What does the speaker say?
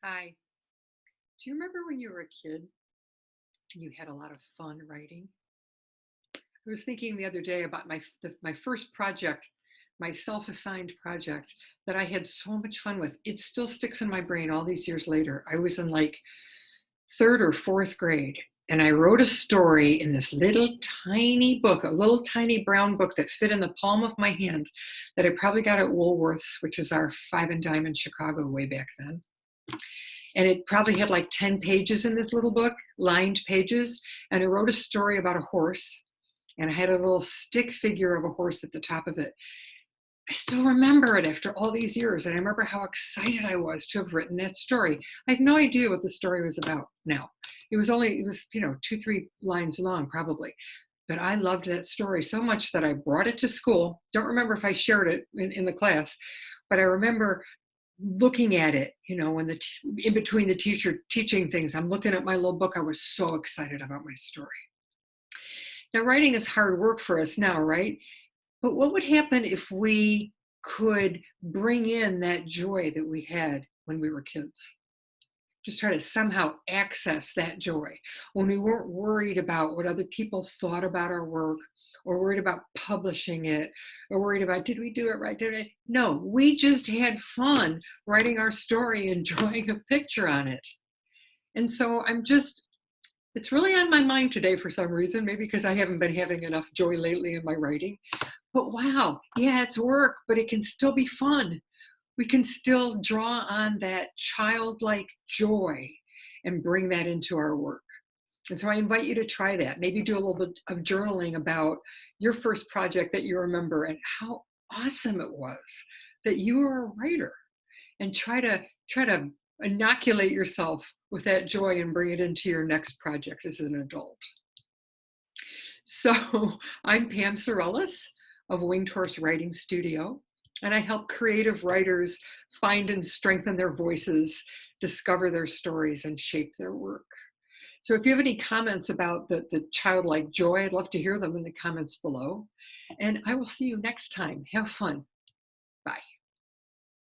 Hi. Do you remember when you were a kid and you had a lot of fun writing? I was thinking the other day about my first project, my self-assigned project that I had so much fun with. It still sticks in my brain all these years later. I was in like third or fourth grade, and I wrote a story in this little tiny book, a little tiny brown book that fit in the palm of my hand that I probably got at Woolworth's, which is our five and dime in Chicago way back then. And it probably had like 10 pages in this little book, lined pages. And I wrote a story about a horse, and I had a little stick figure of a horse at the top of it. I still remember it after all these years, and I remember how excited I was to have written that story. I have no idea what the story was about now. It was 2, 3 lines long, probably. But I loved that story so much that I brought it to school. Don't remember if I shared it in the class, but I remember looking at it, when in between the teacher teaching things, I'm looking at my little book. I was so excited about my story. Now, writing is hard work for us now, right? But what would happen if we could bring in that joy that we had when we were kids? Just try to somehow access that joy when we weren't worried about what other people thought about our work, or worried about publishing it, or worried about, did we do it right? No, we just had fun writing our story and drawing a picture on it. And so it's really on my mind today for some reason, maybe because I haven't been having enough joy lately in my writing. But wow, yeah, it's work, but it can still be fun. We can still draw on that childlike joy and bring that into our work. And so I invite you to try that. Maybe do a little bit of journaling about your first project that you remember and how awesome it was that you were a writer, and try to inoculate yourself with that joy and bring it into your next project as an adult. So I'm Pam Sorellis of Winged Horse Writing Studio, and I help creative writers find and strengthen their voices, discover their stories, and shape their work. So if you have any comments about the childlike joy, I'd love to hear them in the comments below. And I will see you next time. Have fun. Bye.